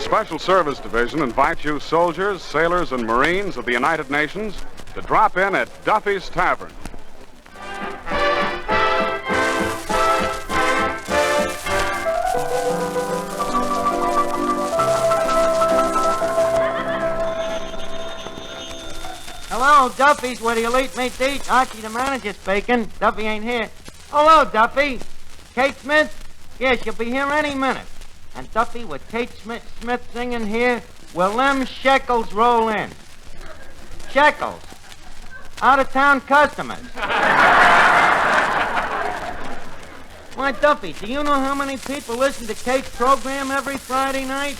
Special Service Division invites you soldiers, sailors, and Marines of the United Nations to drop in at Duffys Tavern. Hello, Duffys, where the elite meet the eat. Archie, the manager, speaking. Duffy ain't here. Hello, Duffy. Kate Smith? Yeah, she'll be here any minute. And Duffy, with Kate Smith singing here, will them shekels roll in? Shekels? Out-of-town customers. Why, Duffy, do you know how many people listen to Kate's program every Friday night?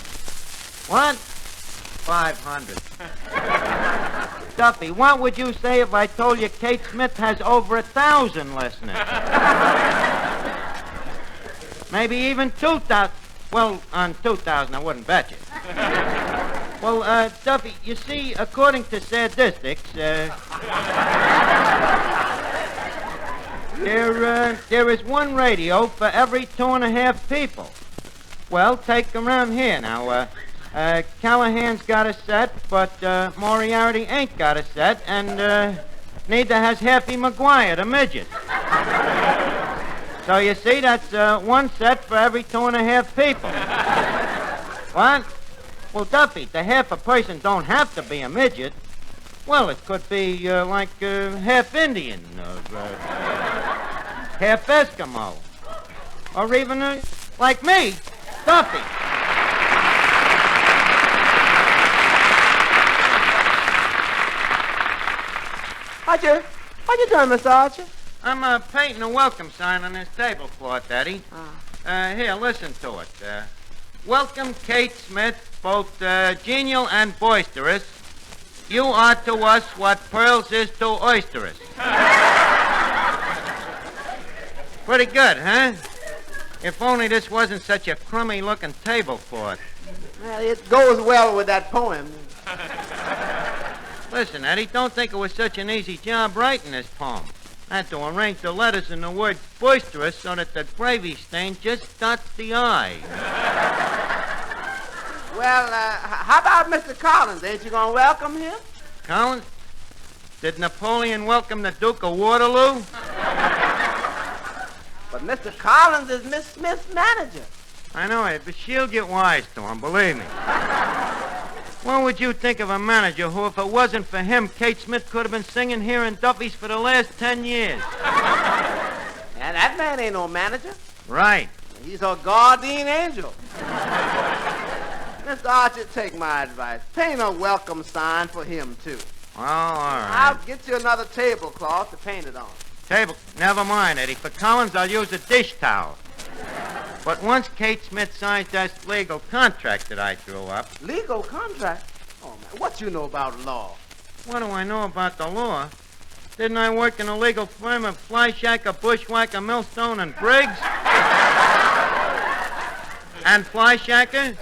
What? 500. Duffy, what would you say if I told you Kate Smith has over 1,000 listeners? Maybe even 2,000. Well, on 2,000, I wouldn't bet you. Well, Duffy, you see, according to statistics, there is one radio for every 2.5 people. Well, take around here now. Callahan's got a set, but Moriarty ain't got a set, and neither has Happy McGuire, the midget. So you see, that's one set for every 2.5 people. What? Well, Duffy, the half a person don't have to be a midget. Well, it could be like half Indian, or half Eskimo, or even like me, Duffy. What you doing, Mr. Archer? I'm painting a welcome sign on this tablecloth, Eddie. Here, listen to it. Welcome, Kate Smith, both genial and boisterous. You are to us what pearls is to oysterous. Pretty good, huh? If only this wasn't such a crummy-looking tablecloth. Well, it goes well with that poem. Listen, Eddie, don't think it was such an easy job writing this poem. I had to arrange the letters in the word boisterous so that the gravy stain just dots the I. Well, how about Mr. Collins? Ain't you going to welcome him? Collins? Did Napoleon welcome the Duke of Waterloo? But Mr. Collins is Miss Smith's manager. I know it, but she'll get wise to him, believe me. What would you think of a manager who, if it wasn't for him, Kate Smith could have been singing here in Duffys for the last 10 years? And that man ain't no manager. Right. He's a guardian angel. Mr. Archer, take my advice. Paint a welcome sign for him, too. Oh, all right. I'll get you another tablecloth to paint it on. Never mind, Eddie. For Collins, I'll use a dish towel. But once Kate Smith signs that legal contract that I drew up... Legal contract? Oh, man, what you know about law? What do I know about the law? Didn't I work in a legal firm of Flyshacker, Bushwhacker, Millstone, and Briggs? And Flyshacker?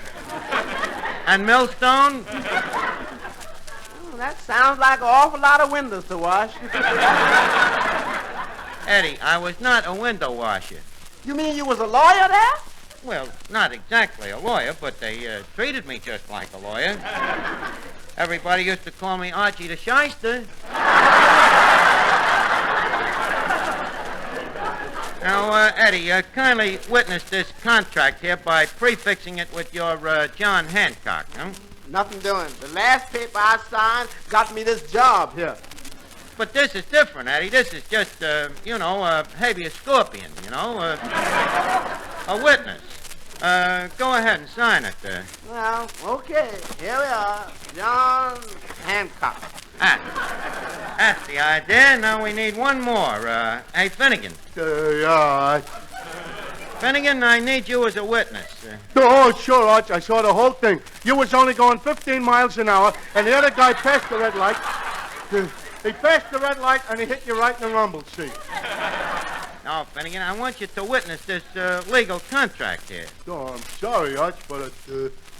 And Millstone? Oh, that sounds like an awful lot of windows to wash. Eddie, I was not a window washer. You mean you was a lawyer there? Well, not exactly a lawyer, but they treated me just like a lawyer. Everybody used to call me Archie the Shyster. Now, Eddie, kindly witness this contract here by prefixing it with your John Hancock, huh? Nothing doing. The last paper I signed got me this job here. But this is different, Eddie. This is just, habeas scorpion, a witness. Go ahead and sign it. Well, okay. Here we are. John Hancock. That's the idea. Now we need one more. Hey, Finnegan. Yeah. Finnegan, I need you as a witness. Oh, sure, Arch. I saw the whole thing. You was only going 15 miles an hour, and the other guy passed the red light. He passed the red light, and he hit you right in the rumble seat. No, Finnegan, I want you to witness this legal contract here. Oh, I'm sorry, Arch, but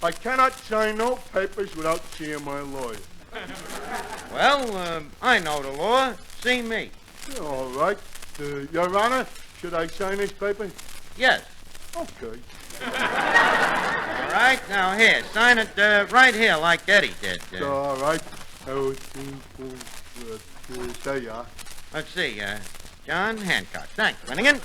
I cannot sign no papers without seeing my lawyer. Well, I know the law. See me. Yeah, all right. Your Honor, should I sign this paper? Yes. Okay. All right, now here, sign it right here like Eddie did. All right. Say, Let's see, John Hancock. Thanks, Finnegan.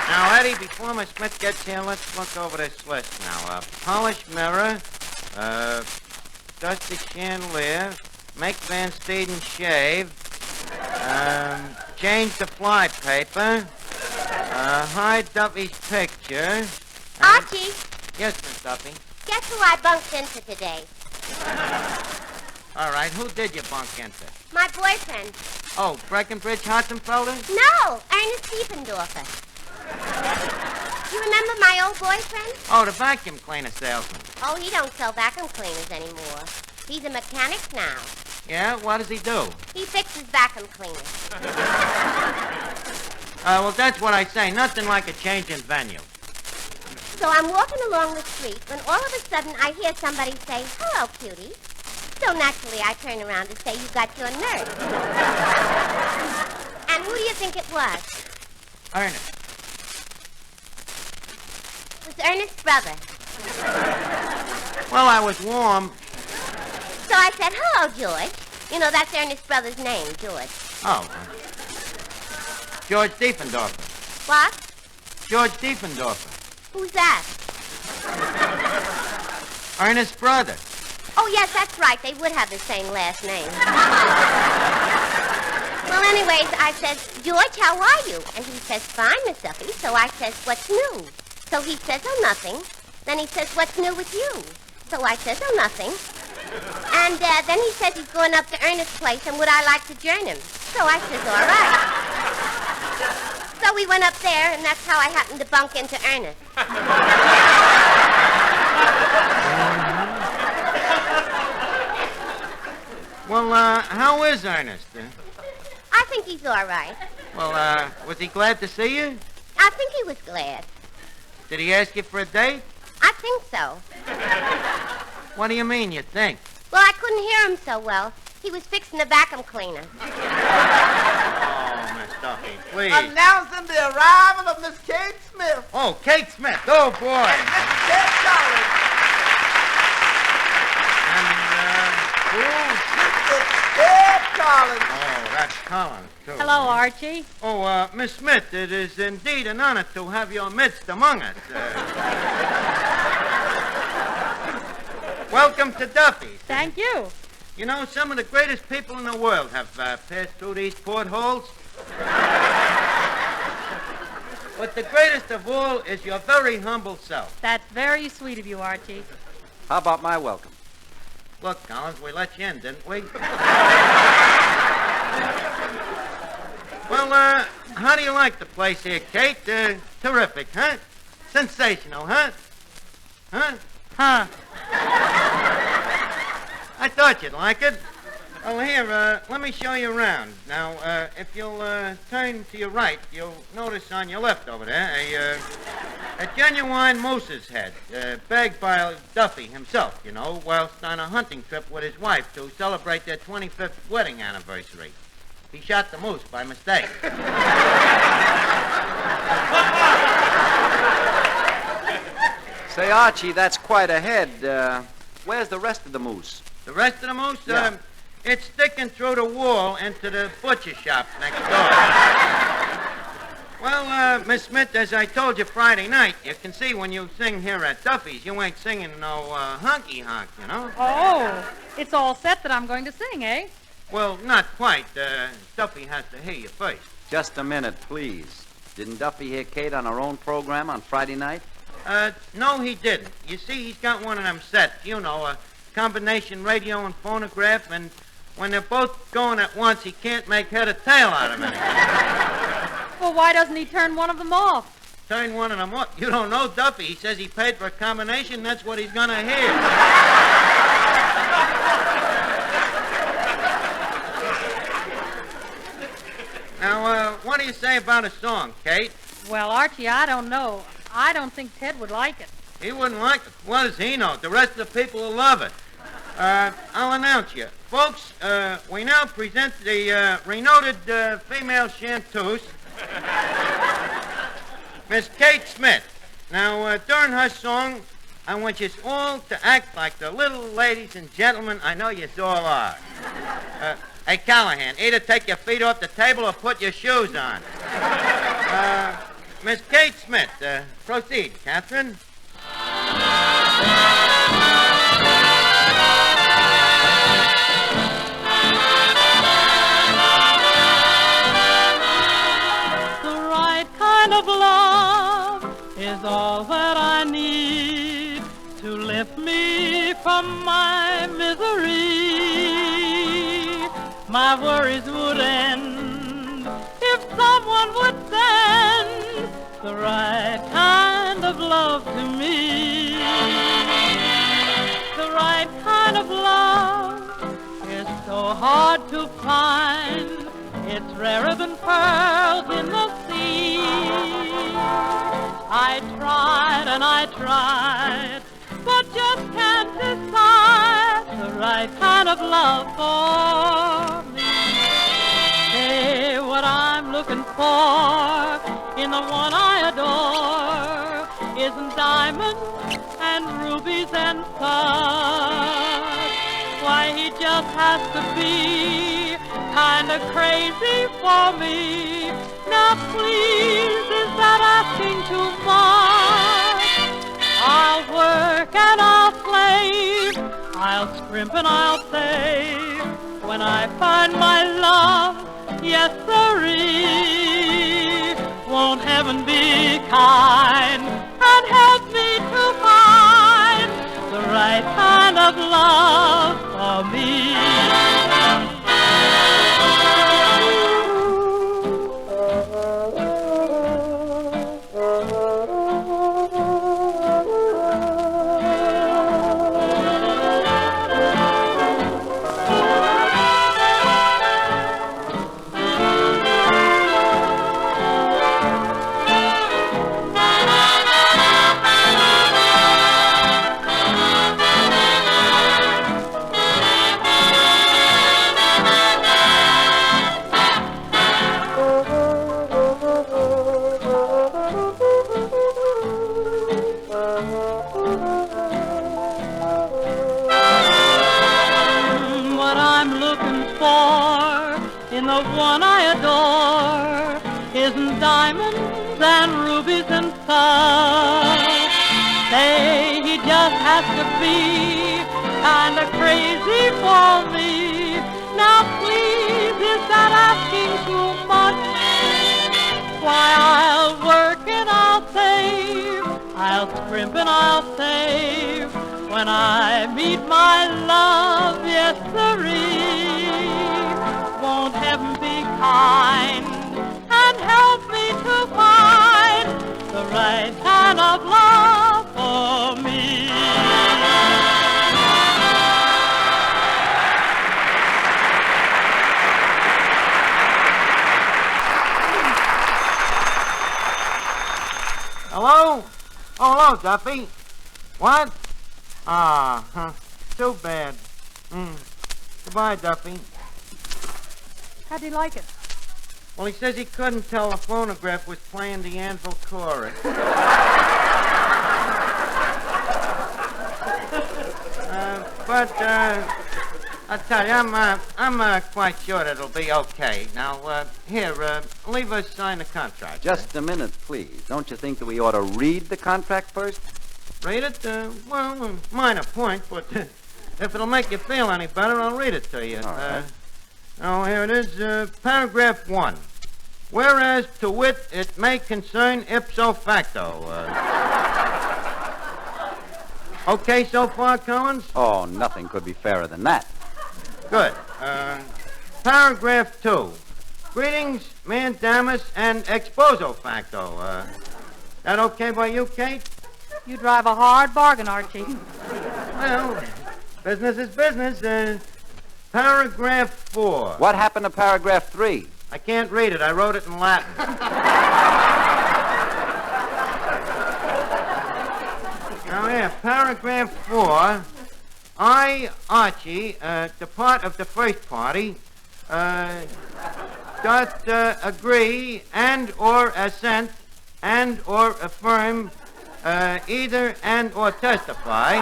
Now, Eddie, before Miss Smith gets here, let's look over this list now. Polished mirror, dusty chandelier, make Van Steeden shave, change the fly paper, hide Duffy's picture. Archie, Yes, Miss Duffy. guess who I bunked into today? All right, who did you bunk into? My boyfriend. Oh, Breckenbridge Hotzenfelder? No, Ernest Diefendorfer. You remember my old boyfriend? Oh, the vacuum cleaner salesman. Oh, he don't sell vacuum cleaners anymore. He's a mechanic now. Yeah, what does he do? He fixes vacuum cleaners. Well, that's what I say. Nothing like a change in venue. So I'm walking along the street when all of a sudden I hear somebody say, "Hello, cutie." So naturally I turn around to say, "You got your nerve." And who do you think it was? Ernest. It was Ernest's brother. Well, I was warm. So I said, "Hello, George." You know, that's Ernest's brother's name, George. Oh. George Diefendorfer. What? George Diefendorfer. Who's that? Ernest's brother. Oh, yes, that's right. They would have the same last name. Well, anyways, I says, "George, how are you?" And he says, "Fine, Miss Duffy." So I says, "What's new?" So he says, "Oh, nothing." Then he says, "What's new with you?" So I says, "Oh, nothing." And then he says he's going up to Ernest's place and would I like to join him. So I says, "All right." So we went up there, and that's how I happened to bunk into Ernest. Well, how is Ernest? I think he's all right. Well, was he glad to see you? I think he was glad. Did he ask you for a date? I think so. What do you mean, you think? Well, I couldn't hear him so well. He was fixing the vacuum cleaner. Oh, Miss Duffy, please. Announcing the arrival of Miss Kate Smith Oh, Kate Smith. Oh, boy. and Mrs. Ted Collins. And, Mrs. Ted Collins. Oh, that's Collins, too. Hello, Archie. Oh, Miss Smith, it is indeed an honor to have you amidst among us. Welcome to Duffys. Thank you. You know, some of the greatest people in the world have passed through these portholes. But the greatest of all is your very humble self. That's very sweet of you, Archie. How about my welcome? Look, Collins, we let you in, didn't we? Well, how do you like the place here, Kate? Terrific, huh? Sensational, huh? Huh? Huh. I thought you'd like it. Well, here, let me show you around. Now, if you'll turn to your right, you'll notice on your left over there a genuine moose's head, bagged by Duffy himself, you know, whilst on a hunting trip with his wife to celebrate their 25th wedding anniversary. He shot the moose by mistake. Say, Archie, that's quite a head. Where's the rest of the moose? The rest of the moose, Yeah. It's sticking through the wall into the butcher shop next door. Well, Well, Miss Smith, as I told you Friday night, you can see when you sing here at Duffy's, you ain't singing no honky-honk, you know? Oh, it's all set that I'm going to sing, eh? Well, not quite. Duffy has to hear you first. Just a minute, please. Didn't Duffy hear Kate on her own program on Friday night? No, he didn't. You see, he's got one of them sets, you know, a combination radio and phonograph, and when they're both going at once, he can't make head or tail out of it. Well, why doesn't he turn one of them off? Turn one of them off. You don't know Duffy. He says he paid for a combination, that's what he's gonna hear. Now, what do you say about a song, Kate? Well, Archie, I don't know. I don't think Ted would like it. He wouldn't like it. What does he know? The rest of the people will love it. I'll announce you. Folks, we now present the renoted female chanteuse, Miss Kate Smith. Now, during her song, I want you all to act like the little ladies and gentlemen I know you all are. Hey, Callahan, either take your feet off the table or put your shoes on. Miss Kate Smith, proceed, Catherine. The right kind of love is all that I need to lift me from my misery. My worries would end if someone would send the right kind of love to me. The right kind of love is so hard to find. It's rarer than pearls in the sea. I tried and I tried, but just can't decide the right kind of love for me. Hey, what I'm looking for in the one I adore isn't diamonds and rubies and stars. Why, he just has to be kind of crazy for me. Now please, is that asking too much? I'll work and I'll slave, I'll scrimp and I'll save when I find my love, yes sirree. Won't heaven be kind and help me to find the right kind of love for me? In the one I adore isn't diamonds and rubies and stars. Say he just has to be kind of crazy for me. Now please, is that asking too much? Why, I'll work and I'll save, I'll scrimp and I'll save when I meet my love, yes sirree. Won't heaven be kind and help me to find the right kind of love for me? Hello? Oh, hello, Duffy. What? Too bad. Goodbye, Duffy. How'd he like it? Well, he says he couldn't tell the phonograph was playing the Anvil chorus. I'll tell you, I'm quite sure that it'll be okay. Now, here, leave us sign the contract. Just a minute, please. Don't you think that we ought to read the contract first? Read it? Well, minor point, but if it'll make you feel any better, I'll read it to you. All right. Oh, here it is, paragraph 1. Whereas, to wit, it may concern ipso facto. Okay so far, Collins? Oh, nothing could be fairer than that. Good. Paragraph 2. Greetings, mandamus, and exposo facto. That okay by you, Kate? You drive a hard bargain, Archie. Well, business is business. Paragraph 4. What happened to paragraph 3? I can't read it. I wrote it in Latin. Now, here, paragraph 4. I, Archie, the part of the first party, doth agree and or assent and or affirm either and or testify.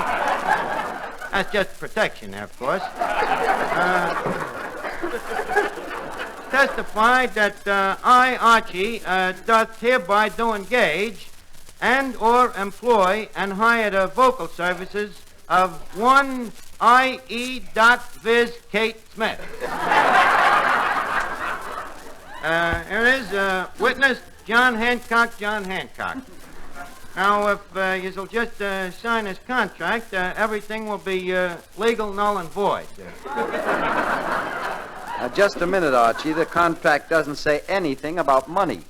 That's just protection there, of course. Testify that I, Archie, doth hereby do engage and or employ and hire the vocal services of one I.E. Viz. Kate Smith. Here it is, witness John Hancock. Now, if you'll just sign this contract, everything will be legal, null, and void. Now, just a minute, Archie. The contract doesn't say anything about money.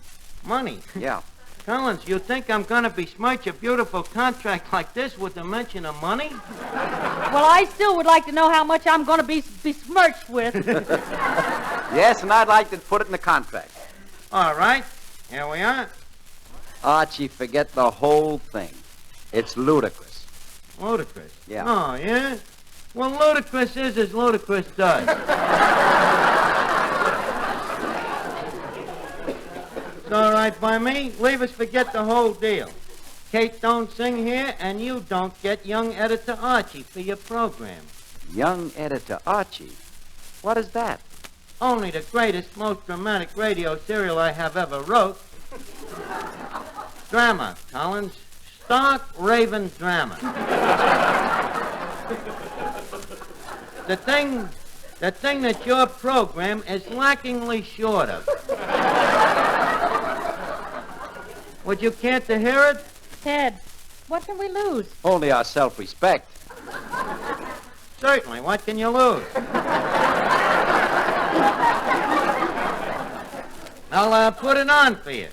Money? Yeah. Collins, you think I'm going to besmirch a beautiful contract like this with the mention of money? Well, I still would like to know how much I'm going to be besmirched with. Yes, and I'd like to put it in the contract. All right. Here we are. Archie, forget the whole thing. It's ludicrous. Ludicrous? Yeah. Oh, yeah? Well, ludicrous is as ludicrous does. It's all right by me. Leave us forget the whole deal. Kate don't sing here, and you don't get young editor Archie for your program. Young editor Archie? What is that? Only the greatest, most dramatic radio serial I have ever wrote. Drama, Collins. Stark raving drama. The thing that your program is lackingly short of. Would you care to hear it? Ted, what can we lose? Only our self-respect. Certainly. What can you lose? I'll put it on for you.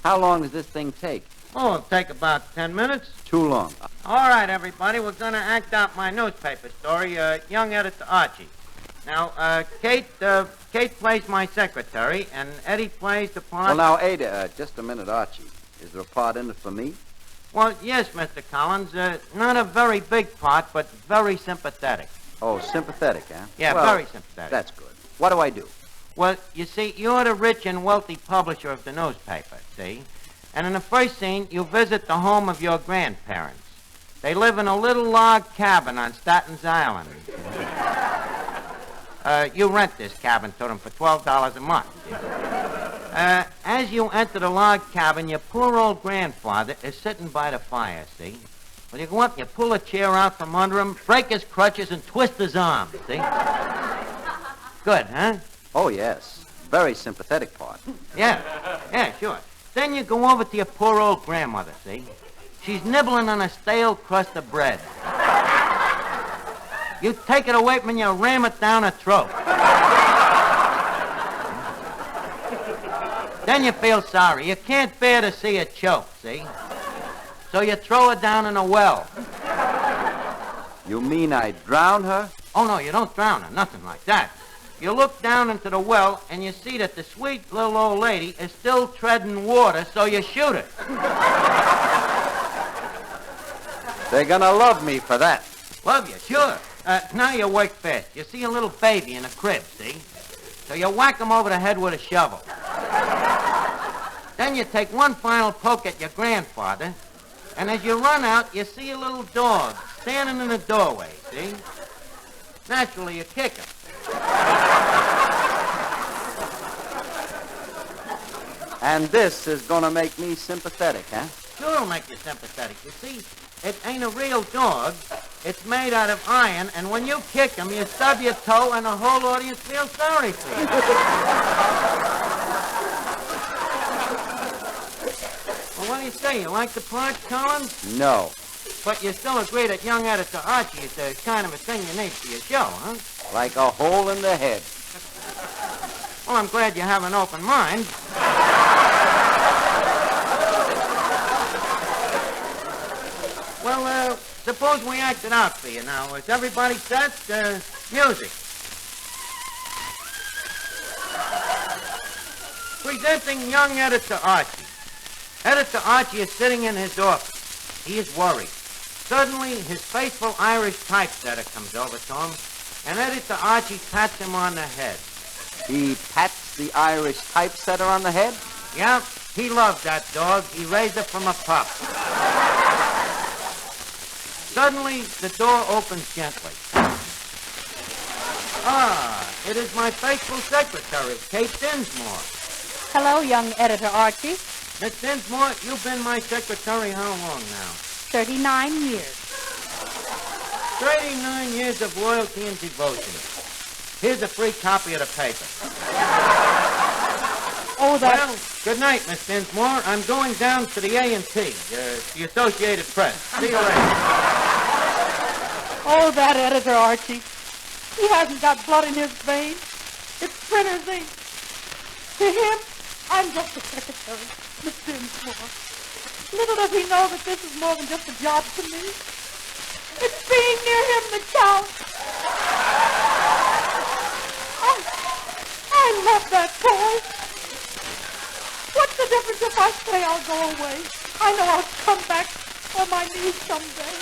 How long does this thing take? Oh, it'll take about 10 minutes. Too long. All right, everybody, we're going to act out my newspaper story, Young Editor Archie. Now, Kate plays my secretary, and Eddie plays the part... Well, now, Ada, just a minute, Archie. Is there a part in it for me? Well, yes, Mr. Collins. Not a very big part, but very sympathetic. Oh, sympathetic, huh? Yeah, well, very sympathetic. That's good. What do I do? Well, you see, you're the rich and wealthy publisher of the newspaper, see? And in the first scene, you visit the home of your grandparents. They live in a little log cabin on Statten's Island. You rent this cabin to them for $12 a month. As you enter the log cabin, your poor old grandfather is sitting by the fire, see? Well, you go up and you pull a chair out from under him, break his crutches, and twist his arm, see? Good, huh? Oh, yes. Very sympathetic part. Yeah, sure. Then you go over to your poor old grandmother, see? She's nibbling on a stale crust of bread. You take it away from her and you ram it down her throat. Then you feel sorry. You can't bear to see her choke, see? So you throw her down in a well. You mean I drown her? Oh, no, you don't drown her. Nothing like that. You look down into the well, and you see that the sweet little old lady is still treading water, so you shoot her. They're gonna love me for that. Love you, sure. Now you work fast. You see a little baby in a crib, see? So you whack him over the head with a shovel. Then you take one final poke at your grandfather, and as you run out, you see a little dog standing in the doorway, see? Naturally, you kick him. And this is going to make me sympathetic, huh? Sure it'll make you sympathetic. You see, it ain't a real dog. It's made out of iron, and when you kick him, you stub your toe, and the whole audience feels sorry for you. Well, what do you say? You like the part, Collins? No. But you still agree that young editor Archie is the kind of a thing you need for your show, huh? Like a hole in the head. Well, I'm glad you have an open mind. Well, suppose we act it out for you now. Is everybody set? Music. Presenting young editor Archie. Editor Archie is sitting in his office. He is worried. Suddenly, his faithful Irish typesetter comes over to him, and editor Archie pats him on the head. He pats the Irish typesetter on the head? Yeah, he loved that dog. He raised it from a pup. Suddenly, the door opens gently. Ah, it is my faithful secretary, Kate Dinsmore. Hello, young editor Archie. Miss Dinsmore, you've been my secretary how long now? 39 years. 39 years of loyalty and devotion. Here's a free copy of the paper. Oh, that... Well, good night, Miss Dinsmore. I'm going down to the A&T, the Associated Press. See you later. Oh, that editor Archie. He hasn't got blood in his veins. It's printer's ink. To him, I'm just a secretary, Miss Dinsmore. Little does he know that this is more than just a job to me. It's being near him that counts. I love that boy. What's the difference if I say I'll go away? I know I'll come back on my knees someday.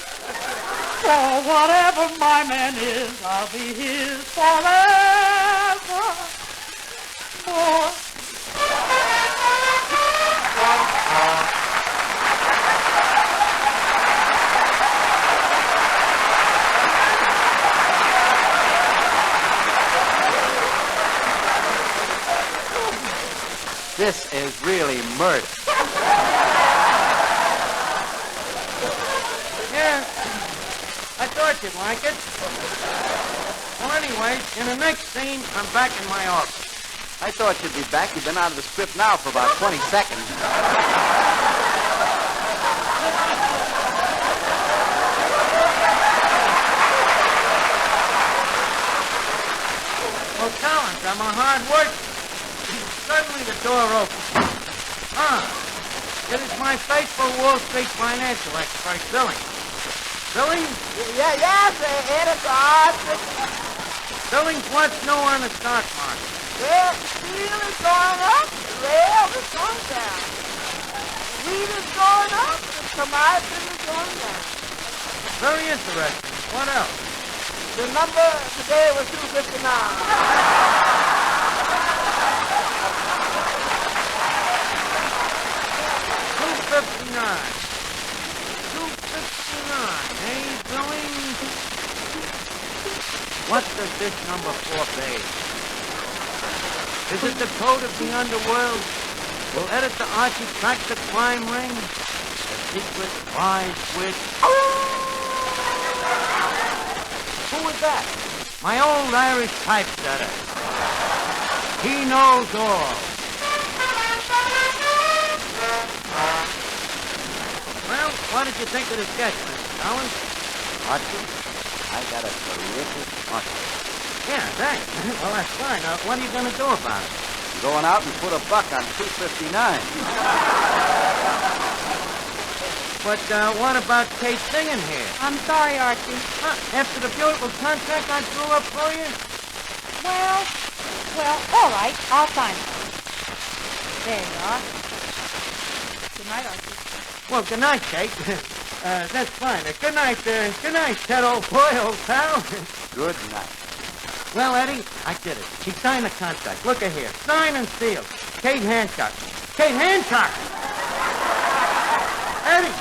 For whatever my man is, I'll be his forever. More. This is really murder. Yeah, I thought you'd like it. Well, anyway, in the next scene, I'm back in my office. I thought you'd be back. You've been out of the script now for about 20 seconds. Well, Collins, I'm a hard worker. Suddenly the door opens. It is my faithful Wall Street financial expert, Billy. Billy? Yes, editor Archie. Billings, what's new on the stock market? Well, steel is going up, rail is going down. Wheat is going up, and commodity is going down. Very interesting. What else? The number today was 259. 259. 259. Hey, Billings. What does this number forbade? Is it the code of the underworld? Will editor Archie crack the crime ring? The secret lies with... Who was that? My old Irish typesetter. He knows all. Well, what did you think of the sketch, Mr. Collins? Archie, I got a terrific article. Yeah, thanks. Well, that's fine. What are you going to do about it? I'm going out and put a buck on 259. But what about Kate singing here? I'm sorry, Archie. After the beautiful contract I drew up for you? Well, all right. I'll sign it. There you are. Good night, Archie. Well, good night, Kate. That's fine. Good night, Ted, old boy, old pal. Good night. Well, Eddie, I did it. She signed the contract. Look at here. Signed and sealed. Kate Hancock. Kate Hancock! Eddie,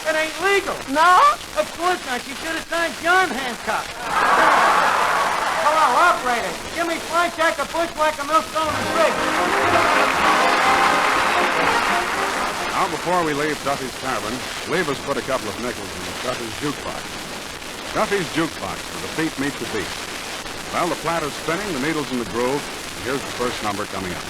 it ain't legal. No? Of course not. She should have signed John Hancock. Hello, operator. Give me fly jack a bushwhacker millstone and rig. Now, before we leave Duffy's Tavern, leave us put a couple of nickels in Duffy's jukebox. Duffy's jukebox, where the feet meet the beat. Well, the platter's spinning, the needle's in the groove, and here's the first number coming up.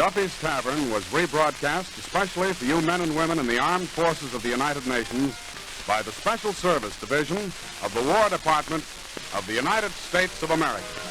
Duffy's Tavern was rebroadcast especially for you men and women in the armed forces of the United Nations by the Special Service Division of the War Department of the United States of America.